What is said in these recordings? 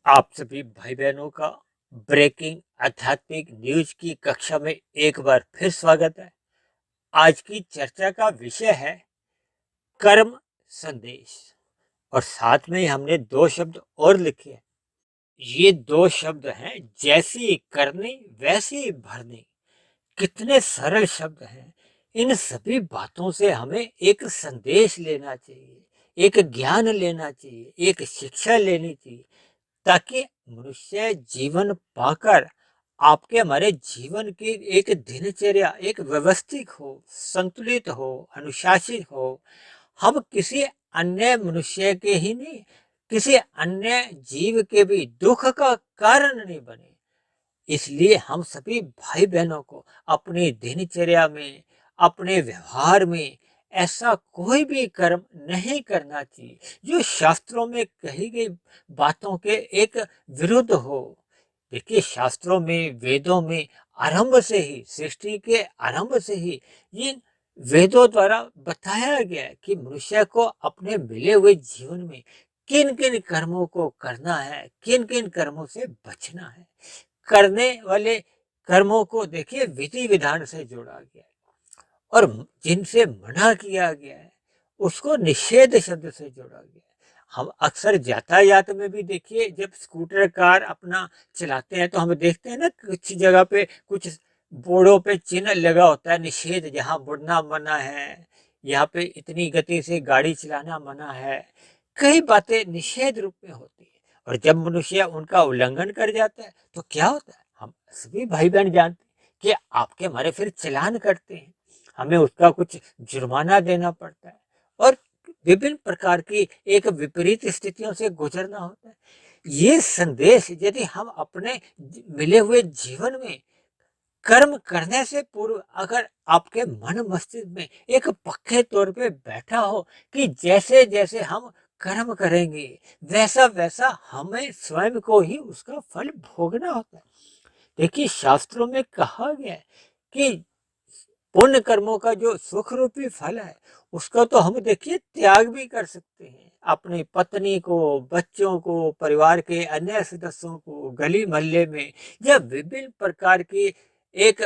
आप सभी भाई बहनों का ब्रेकिंग आध्यात्मिक न्यूज की कक्षा में एक बार फिर स्वागत है। आज की चर्चा का विषय है कर्म संदेश। और साथ में ही हमने दो शब्द और लिखे हैं। ये दो शब्द हैं जैसी करनी वैसी भरनी। कितने सरल शब्द हैं। इन सभी बातों से हमें एक संदेश लेना चाहिए, एक ज्ञान लेना चाहिए, एक शिक्षा लेनी चाहिए, ताकि मनुष्य जीवन पाकर आपके हमारे जीवन की एक दिनचर्या एक व्यवस्थित हो, संतुलित हो, अनुशासित हो। हम किसी अन्य मनुष्य के ही नहीं, किसी अन्य जीव के भी दुख का कारण नहीं बने। इसलिए हम सभी भाई बहनों को अपनी दिनचर्या में, अपने व्यवहार में ऐसा कोई भी कर्म नहीं करना चाहिए जो शास्त्रों में कही गई बातों के एक विरुद्ध हो। देखिए, शास्त्रों में, वेदों में आरंभ से ही, सृष्टि के आरंभ से ही इन वेदों द्वारा बताया गया है कि मनुष्य को अपने मिले हुए जीवन में किन किन कर्मों को करना है, किन किन कर्मों से बचना है। करने वाले कर्मों को देखिए विधि विधान से जोड़ा गया है, और जिनसे मना किया गया है उसको निषेध शब्द से जोड़ा गया है। हम अक्सर यातायात में भी देखिए, जब स्कूटर कार अपना चलाते हैं तो हम देखते हैं ना, कुछ जगह पे कुछ बोर्डों पे चिन्ह लगा होता है, निषेध, जहाँ मुड़ना मना है, यहाँ पे इतनी गति से गाड़ी चलाना मना है। कई बातें निषेध रूप में होती है, और जब मनुष्य उनका उल्लंघन कर जाता है तो क्या होता है, हम सभी भाई बहन जानते हैं कि आपके हमारे फिर चालान करते हैं, हमें उसका कुछ जुर्माना देना पड़ता है, और विभिन्न प्रकार की एक विपरीत स्थितियों से गुजरना होता है। ये संदेश यदि हम अपने मिले हुए जीवन में कर्म करने से पूर्व अगर आपके मन मस्तिष्क में एक पक्के तौर पे बैठा हो कि जैसे जैसे हम कर्म करेंगे वैसा वैसा हमें स्वयं को ही उसका फल भोगना होता है। देखिए, शास्त्रों में कहा गया है कि पुण्य कर्मों का जो सुख रूपी फल है उसका तो हम देखिए त्याग भी कर सकते हैं। अपनी पत्नी को, बच्चों को, परिवार के अन्य सदस्यों को, गली मोहल्ले में, या विभिन्न प्रकार की एक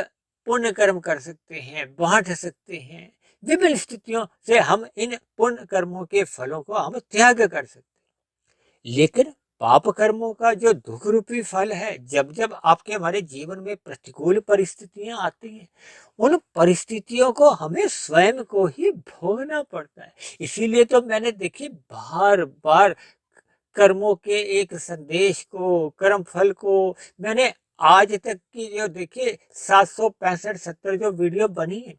पुण्य कर्म कर सकते हैं, बांट सकते हैं। विभिन्न स्थितियों से हम इन पुण्य कर्मों के फलों को हम त्याग कर सकते हैं। लेकिन पाप कर्मों का जो दुख रूपी फल है, जब जब आपके हमारे जीवन में प्रतिकूल परिस्थितियां आती हैं, उन परिस्थितियों को हमें स्वयं को ही भोगना पड़ता है। इसीलिए तो मैंने देखिए बार बार कर्मों के एक संदेश को, कर्म फल को, मैंने आज तक की जो देखिए 765-70 जो वीडियो बनी है,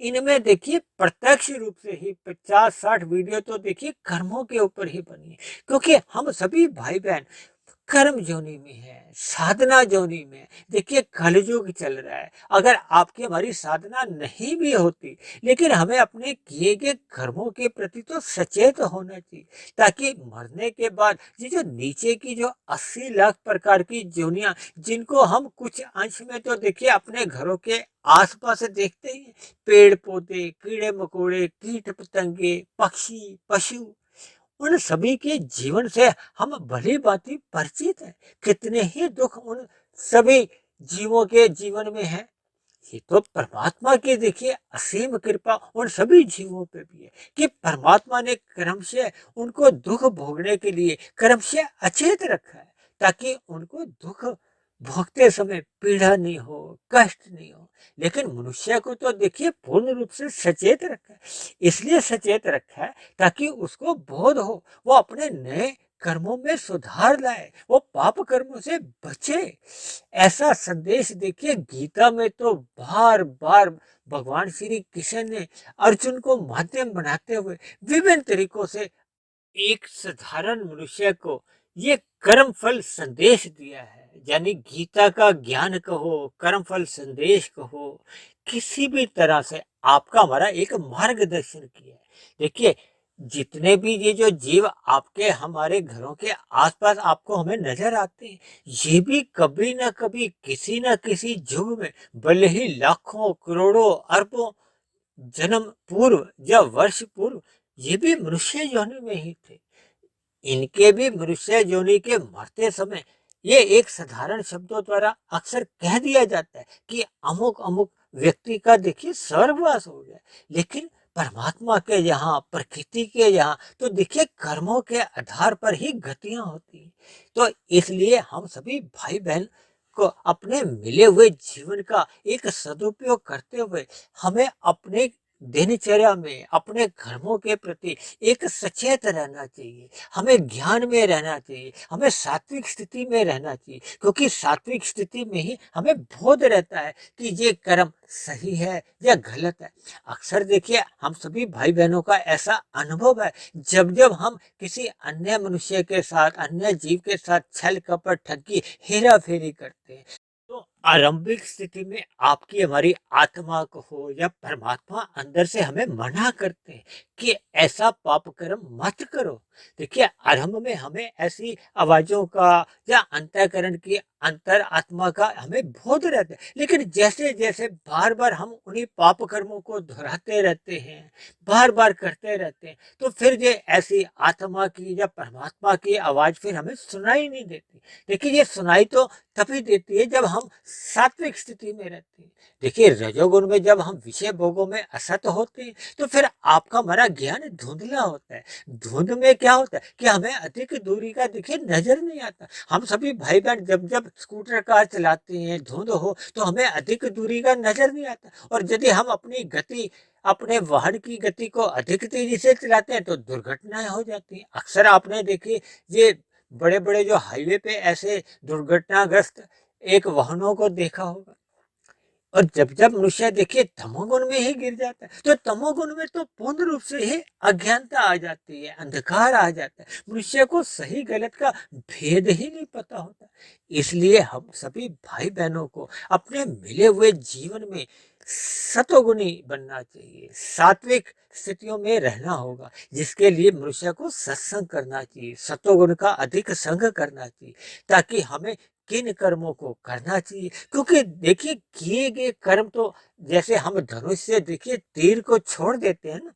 इनमें देखिए प्रत्यक्ष रूप से ही 50-60 वीडियो तो देखिए कर्मों के ऊपर ही बनी है। क्योंकि हम सभी भाई बहन कर्म जोनी में है, साधना जोनी में। देखिए, कलयुग चल रहा है। अगर आपकी हमारी साधना नहीं भी होती, लेकिन हमें अपने किए गए कर्मों के प्रति तो सचेत होना चाहिए, ताकि मरने के बाद ये जो नीचे की जो 80 लाख प्रकार की जोनियां, जिनको हम कुछ अंश में तो देखिए अपने घरों के आसपास देखते ही हैं, पेड़ पौधे, कीड़े मकोड़े, कीट पतंगे, पक्षी, पशु, उन सभी के जीवन से हम भली भांति परिचित हैं। कितने ही दुख उन सभी जीवों के जीवन में है। ये तो परमात्मा की देखिए असीम कृपा उन सभी जीवों पे भी है कि परमात्मा ने क्रमशः उनको दुख भोगने के लिए क्रमशः अचेत रखा है, ताकि उनको दुख भोगते समय पीड़ा नहीं हो, कष्ट नहीं हो। लेकिन मनुष्य को तो देखिए पूर्ण रूप से सचेत रखा है। इसलिए सचेत रखा है ताकि उसको बोध हो, वो अपने नए कर्मों में सुधार लाए, वो पाप कर्मों से बचे। ऐसा संदेश देखिए गीता में तो बार बार भगवान श्री कृष्ण ने अर्जुन को माध्यम बनाते हुए विभिन्न तरीकों से एक साधारण मनुष्य को ये कर्म फल संदेश दिया है। यानी गीता का ज्ञान कहो, कर्म फल संदेश कहो, किसी भी तरह से आपका हमारा एक मार्गदर्शन किया है। देखिए, जितने भी ये जो जीव आपके हमारे घरों के आसपास आपको हमें नजर आते हैं, ये भी कभी ना कभी किसी ना किसी युग में, भले ही लाखों करोड़ों अरबों जन्म पूर्व या वर्ष पूर्व, ये भी मनुष्य योनि में ही थे। इनके भी मनुष्य योनि के मरते समय ये एक साधारण शब्दों द्वारा अक्सर कह दिया जाता है कि अमुक अमुक व्यक्ति का देखिए स्वर्गवास हो गया। लेकिन परमात्मा के यहाँ, प्रकृति के यहाँ तो देखिए कर्मों के आधार पर ही गतियां होती हैं। तो इसलिए हम सभी भाई बहन को अपने मिले हुए जीवन का एक सदुपयोग करते हुए हमें अपने दिनचर्या में अपने कर्मों के प्रति एक सचेत रहना चाहिए। हमें ज्ञान में रहना चाहिए, हमें सात्विक स्थिति में रहना चाहिए, क्योंकि सात्विक स्थिति में ही हमें बोध रहता है कि ये कर्म सही है या गलत है। अक्सर देखिए हम सभी भाई बहनों का ऐसा अनुभव है, जब जब हम किसी अन्य मनुष्य के साथ, अन्य जीव के साथ छल कपट ठगी हेरा फेरी करते हैं, तो आरंभिक स्थिति में आपकी हमारी आत्मा को हो या परमात्मा अंदर से हमें मना करते हैं कि ऐसा पाप कर्म मत करो। देखिए आरंभ में हमें ऐसी आवाजों का या अंतःकरण की अंतर आत्मा का हमें बोध रहता है, लेकिन जैसे जैसे बार बार हम उन्हीं पाप कर्मों को दोहराते रहते हैं, बार बार करते रहते हैं, तो फिर ये ऐसी आत्मा की या परमात्मा की आवाज फिर हमें सुनाई नहीं देती। देखिए ये सुनाई तो तभी देती है जब हम सात्विक स्थिति में रहते हैं। देखिए रजोगुण में जब हम विषय भोगों में असत होते हैं तो फिर आपका हमारा ज्ञान धुंधला होता है। धुंध में क्या होता है कि हमें अधिक दूरी का देखिए नजर नहीं आता। हम सभी भाई बहन जब जब स्कूटर कार चलाते हैं, धुंध हो तो हमें अधिक दूरी का नजर नहीं आता, और यदि हम अपनी गति, अपने वाहन की गति को अधिक तेजी से चलाते हैं तो दुर्घटनाएं हो जाती हैं। अक्सर आपने देखी ये बड़े बड़े जो हाईवे पे ऐसे दुर्घटनाग्रस्त एक वाहनों को देखा होगा। और जब जब मनुष्य देखिए तमोगुण में ही गिर जाता है, तो तमोगुण में तो पूर्ण रूप से ही अज्ञानता आ जाती है, अंधकार आ जाता है, मनुष्य को सही गलत का भेद ही नहीं पता होता। इसलिए हम सभी भाई बहनों को अपने मिले हुए जीवन में सतोगुणी बनना चाहिए, सात्विक स्थितियों में रहना होगा, जिसके लिए मनुष्य को सत्संग करना चाहिए, सतोगुण का अधिक संग करना चाहिए, ताकि हमें किन कर्मों को करना चाहिए। क्योंकि देखिए किए गए कर्म तो, जैसे हम धनुष से देखिए तीर को छोड़ देते हैं ना,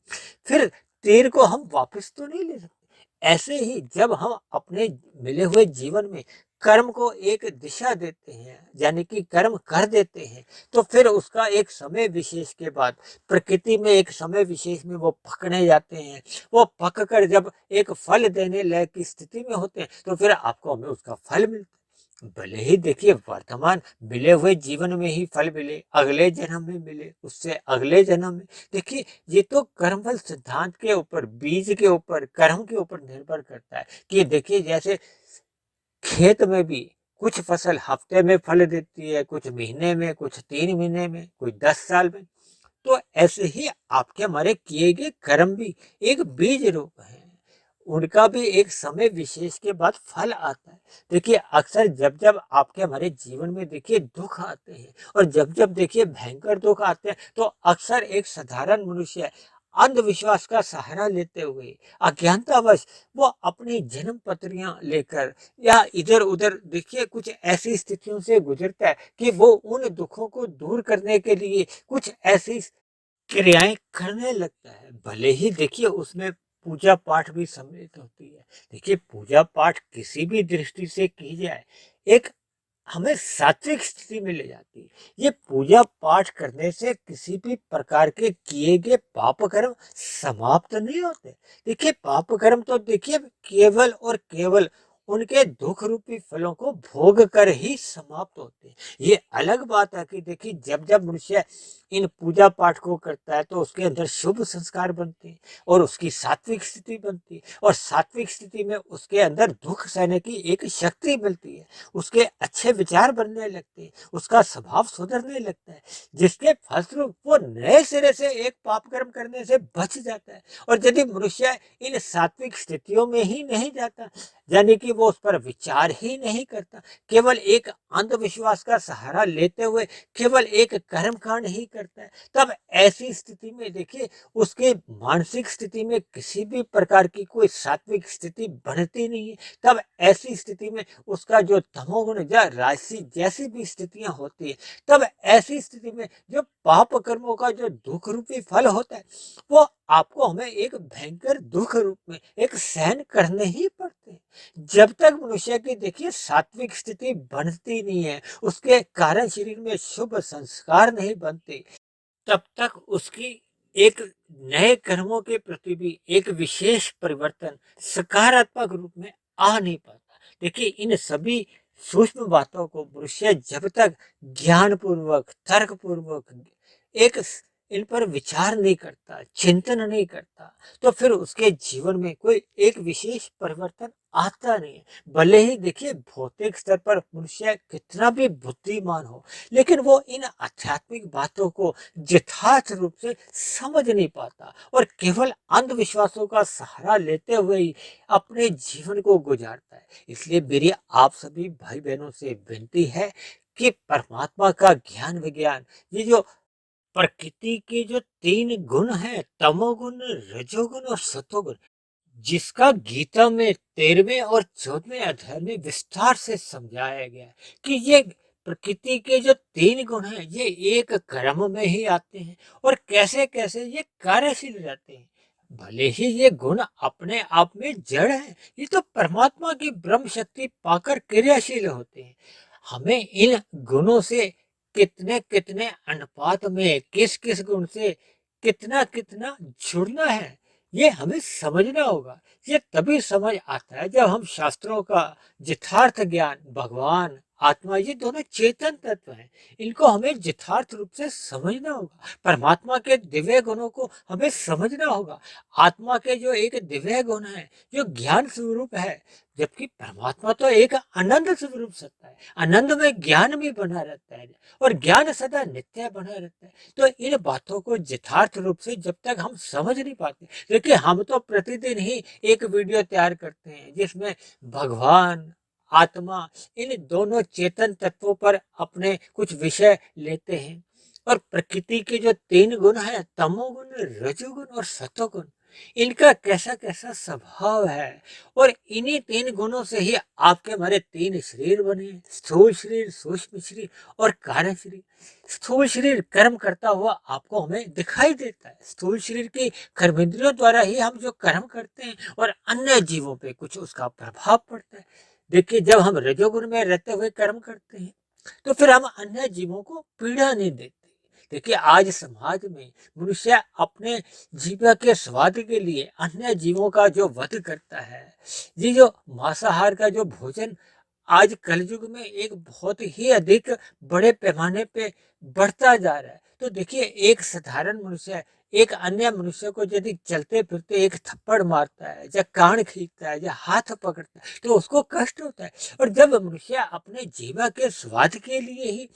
फिर तीर को हम वापस तो नहीं ले सकते। ऐसे ही जब हम अपने मिले हुए जीवन में कर्म को एक दिशा देते हैं, यानी कि कर्म कर देते हैं, तो फिर उसका एक समय विशेष के बाद प्रकृति में एक समय विशेष में वो पकने जाते हैं। वो पक कर जब एक फल देने लायक की स्थिति में होते हैं तो फिर आपको हमें उसका फल मिलता है। भले ही देखिए वर्तमान मिले हुए जीवन में ही फल मिले, अगले जन्म में मिले, उससे अगले जन्म में, देखिए ये तो कर्मफल सिद्धांत के ऊपर, बीज के ऊपर, कर्म के ऊपर निर्भर करता है। कि देखिए जैसे खेत में भी कुछ फसल हफ्ते में फल देती है, कुछ महीने में, कुछ 3 महीने में, कुछ 10 साल में। तो ऐसे ही आपके हमारे किए गए कर्म भी एक बीज रूप है, उनका भी एक समय विशेष के बाद फल आता है। देखिए अक्सर जब जब आपके हमारे जीवन में देखिए दुख आते हैं, और जब जब देखिए भयंकर दुख आते हैं, तो अक्सर एक साधारण मनुष्य अंधविश्वास का सहारा लेते हुए अज्ञानतावश वो अपनी जन्म पत्रियां लेकर या इधर उधर देखिए कुछ ऐसी स्थितियों से गुजरता है कि वो उन दुखों को दूर करने के लिए कुछ ऐसी क्रियाएं करने लगता है। भले ही देखिए उसमें पूजा पाठ भी सम्मिलित होती है। देखिए पूजा पाठ किसी भी दृष्टि से की जाए, एक हमें सात्विक स्थिति में ले जाती है। ये पूजा पाठ करने से किसी भी प्रकार के किए गए पाप कर्म समाप्त नहीं होते। देखिए पाप कर्म तो देखिए केवल और केवल उनके दुख रूपी फलों को भोग कर ही समाप्त होते हैं। ये अलग बात है कि देखिए जब जब मनुष्य इन पूजा पाठ को करता है तो उसके अंदर शुभ संस्कार बनते हैं और उसकी सात्विक स्थिति बनती है, और सात्विक स्थिति में उसके अंदर दुख सहने की एक शक्ति मिलती है, उसके अच्छे विचार बनने लगते हैं, उसका स्वभाव सुधरने लगता है, जिसके फलस्वरूप वो नए सिरे से एक पाप कर्म करने से बच जाता है। और यदि मनुष्य इन सात्विक स्थितियों में ही नहीं जाता, यानी कि वो उस पर विचार ही नहीं करता, केवल एक अंधविश्वास का सहारा लेते हुए केवल एक कर्म कांड ही करता है, तब ऐसी स्थिति में देखिए उसके मानसिक स्थिति में किसी भी प्रकार की कोई सात्विक स्थिति बनती नहीं है। तब ऐसी स्थिति में उसका जो तमोगुण या राशि जैसी भी स्थितियां होती है, तब ऐसी स्थिति में जो पाप कर्मों का जो दुख रूपी फल होता है वो आपको हमें एक भयंकर दुख रूप में एक सहन करने ही पड़ते हैं। जब तक मनुष्य की देखिए सात्विक स्थिति बनती नहीं है, उसके कारण शरीर में शुभ संस्कार नहीं बनते, तब तक उसकी एक नए कर्मों के प्रति भी एक विशेष परिवर्तन सकारात्मक रूप में आ नहीं पाता। देखिए इन सभी सूक्ष्म बातों को मनुष्य जब तक ज्ञान पूर्वक तर्क पूर्वक एक इन पर विचार नहीं करता, चिंतन नहीं करता, तो फिर उसके जीवन में कोई एक विशेष परिवर्तन आता नहीं है। भले ही देखिए भौतिक स्तर पर मनुष्य कितना भी बुद्धिमान हो, लेकिन वो इन आध्यात्मिक बातों को यथार्थ रूप से समझ नहीं पाता और केवल अंधविश्वासों का सहारा लेते हुए ही अपने जीवन को गुजारता है। इसलिए मेरी आप सभी भाई बहनों से विनती है कि परमात्मा का ज्ञान विज्ञान, ये जो प्रकृति के जो तीन गुण हैं, तमोगुण, रजोगुण और सतोगुण, जिसका गीता में 13वें और 14वें अध्याय में विस्तार से समझाया गया है कि ये प्रकृति के जो तीन गुण हैं, ये एक क्रम में ही आते हैं और कैसे कैसे ये कार्यशील रहते हैं। भले ही ये गुण अपने आप में जड़ है, ये तो परमात्मा की ब्रह्म शक्ति पाकर क्रियाशील होते हैं। हमें इन गुणों से कितने कितने अनुपात में किस किस गुण से कितना कितना जुड़ना है, ये हमें समझना होगा। ये तभी समझ आता है जब हम शास्त्रों का यथार्थ ज्ञान, भगवान, आत्मा, ये दोनों चेतन तत्व हैं, इनको हमें यथार्थ रूप से समझना होगा। परमात्मा के दिव्य गुणों को हमें समझना होगा। आत्मा के जो एक दिव्य गुण है, जो ज्ञान स्वरूप है, जबकि परमात्मा तो एक आनंद स्वरूप सत्ता है, आनंद में ज्ञान भी बना रहता है और ज्ञान सदा नित्य बना रहता है। तो इन बातों को यथार्थ रूप से जब तक हम समझ नहीं पाते, देखिए हम तो प्रतिदिन ही एक वीडियो तैयार करते हैं जिसमें भगवान, आत्मा, इन दोनों चेतन तत्वों पर अपने कुछ विषय लेते हैं और प्रकृति के जो तीन गुण हैं, तमोगुण, रजोगुण और सतोगुण, इनका कैसा कैसा स्वभाव है और इन्हीं तीन गुणों से ही आपके हमारे तीन शरीर बने, स्थूल शरीर, सूक्ष्म शरीर और कारण शरीर। स्थूल शरीर कर्म करता हुआ आपको हमें दिखाई देता है। स्थूल शरीर की कर्मेंद्रियों द्वारा ही हम जो कर्म करते हैं और अन्य जीवों पे कुछ उसका प्रभाव पड़ता है। देखिए जब हम रजोगुण में रहते हुए कर्म करते हैं, तो फिर हम अन्य जीवों को पीड़ा नहीं देते। देखिए आज समाज में मनुष्य अपने जीवन के स्वाद के लिए अन्य जीवों का जो वध करता है, ये जो मांसाहार का जो भोजन आज कलयुग में एक बहुत ही अधिक बड़े पैमाने पे बढ़ता जा रहा है। तो देखिए एक साधारण मनुष्य एक अन्य मनुष्य को यदि चलते फिरते एक थप्पड़ मारता है या कान खींचता है या हाथ पकड़ता है, तो उसको कष्ट होता है। और जब मनुष्य अपने जीवन के स्वाद के लिए ही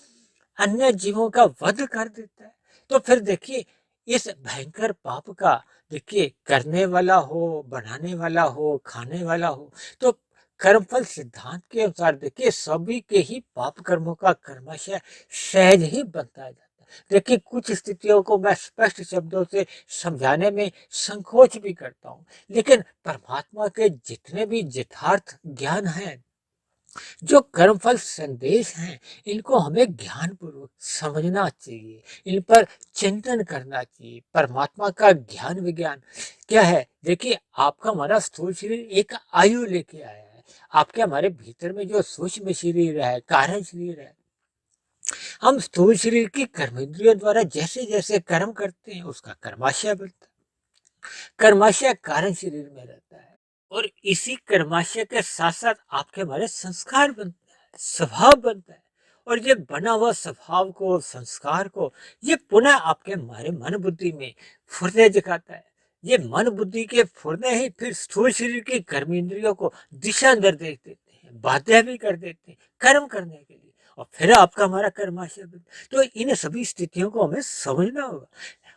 अन्य जीवों का वध कर देता है, तो फिर देखिए इस भयंकर पाप का, देखिए करने वाला हो, बनाने वाला हो, खाने वाला हो, तो कर्मफल सिद्धांत के अनुसार देखिए सभी के ही पाप कर्मों का कर्मशः सहज ही बनता जाता है। देखिए कुछ स्थितियों को मैं स्पष्ट शब्दों से समझाने में संकोच भी करता हूँ, लेकिन परमात्मा के जितने भी यथार्थ ज्ञान हैं, जो कर्मफल संदेश हैं, इनको हमें ज्ञान पूर्वक समझना चाहिए, इन पर चिंतन करना चाहिए। परमात्मा का ज्ञान विज्ञान क्या है? देखिए आपका हमारा स्थूल शरीर एक आयु लेके आया है, आपके हमारे भीतर में जो सूक्ष्म शरीर है, कारण शरीर है, हम स्थूल शरीर की कर्मेंद्रियों द्वारा जैसे जैसे कर्म करते हैं, उसका कर्माशय बनता है, कर्माशय कारण शरीर में रहता है और इसी कर्माशय के साथ साथ आपके हमारे संस्कार बनते हैं, स्वभाव बनता है और ये बना हुआ स्वभाव को, संस्कार को, ये पुनः आपके हमारे मन बुद्धि में फुर्ते दिखाता है। ये मन बुद्धि के फुरने ही फिर स्थूल शरीर की कर्मेंद्रियों को दिशा निर्देश देते हैं, बाध्य भी कर देते हैं कर्म करने के लिए और फिर आपका हमारा कर्माशय बनता है। तो इन सभी स्थितियों को हमें समझना होगा।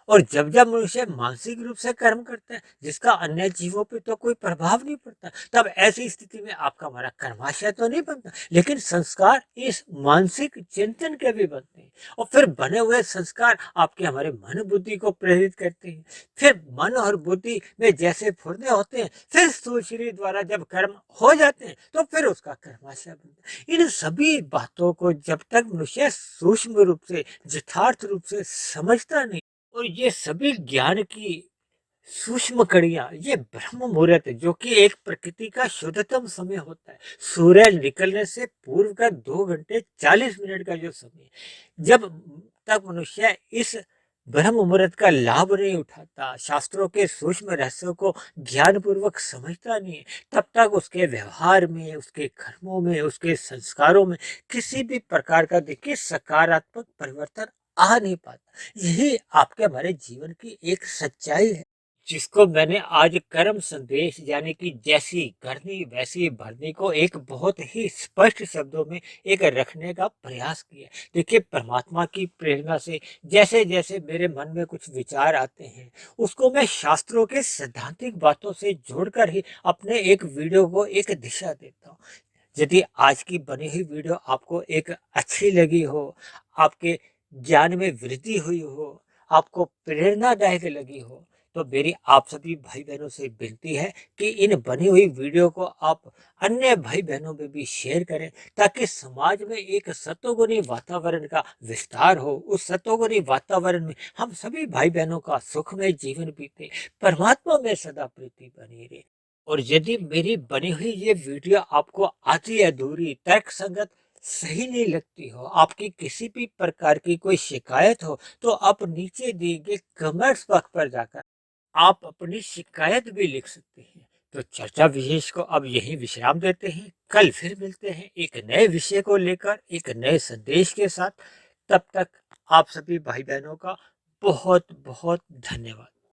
और जब जब मनुष्य मानसिक रूप से कर्म करता है जिसका अन्य जीवों पे तो कोई प्रभाव नहीं पड़ता, तब ऐसी स्थिति में आपका हमारा कर्माशय तो नहीं बनता, लेकिन संस्कार इस मानसिक चिंतन के भी बनते हैं और फिर बने हुए संस्कार आपके हमारे मन बुद्धि को प्रेरित करते हैं। फिर मन और बुद्धि में जैसे फुरने होते हैं, फिर स्थूल शरीर द्वारा जब कर्म हो जाते हैं, तो फिर उसका कर्माशय बनता है। इन सभी बातों को जब तक मनुष्य सूक्ष्म रूप से, यथार्थ रूप से समझता नहीं और ये सभी ज्ञान की सूक्ष्म कड़ियां, ये ब्रह्म मुहूर्त जो कि एक प्रकृति का शुद्धतम समय होता है, सूर्य निकलने से पूर्व का 2 घंटे 40 मिनट का जो समय, जब तक मनुष्य इस ब्रह्म मुहूर्त का लाभ नहीं उठाता, शास्त्रों के सूक्ष्म रहस्यों को ज्ञान पूर्वक समझता नहीं है, तब तक उसके व्यवहार में, उसके कर्मों में, उसके संस्कारों में किसी भी प्रकार का देखिए सकारात्मक परिवर्तन आ नहीं पाता। यही आपके हमारे जीवन की एक सच्चाई है, जिसको मैंने आज कर्म संदेश यानी कि जैसी करनी वैसी भरनी को एक बहुत ही स्पष्ट शब्दों में एक रखने का प्रयास किया। देखिए, परमात्मा की प्रेरणा से जैसे जैसे मेरे मन में कुछ विचार आते हैं, उसको मैं शास्त्रों के सैद्धांतिक बातों से जोड़कर ही अपने एक वीडियो को एक दिशा देता हूँ। यदि आज की बनी हुई वीडियो आपको एक अच्छी लगी हो, आपके ज्ञान में वृद्धि हुई हो, आपको प्रेरणादायक लगी हो, तो मेरी आप सभी भाई बहनों से विनती है कि इन बनी हुई वीडियो को आप अन्य भाई बहनों में भी शेयर करें, ताकि समाज में एक सतोगुणी वातावरण का विस्तार हो। उस सतोगुणी वातावरण में हम सभी भाई बहनों का सुखमय जीवन बीते, परमात्मा में सदा प्रीति बनी रहे। और यदि मेरी बनी हुई ये वीडियो आपको आधी अधूरी, तर्क संगत सही नहीं लगती हो, आपकी किसी भी प्रकार की कोई शिकायत हो, तो आप नीचे दिए गए कमेंट्स बॉक्स पर जाकर आप अपनी शिकायत भी लिख सकते हैं। तो चर्चा विशेष को अब यही विश्राम देते हैं। कल फिर मिलते हैं एक नए विषय को लेकर, एक नए संदेश के साथ। तब तक आप सभी भाई बहनों का बहुत बहुत धन्यवाद।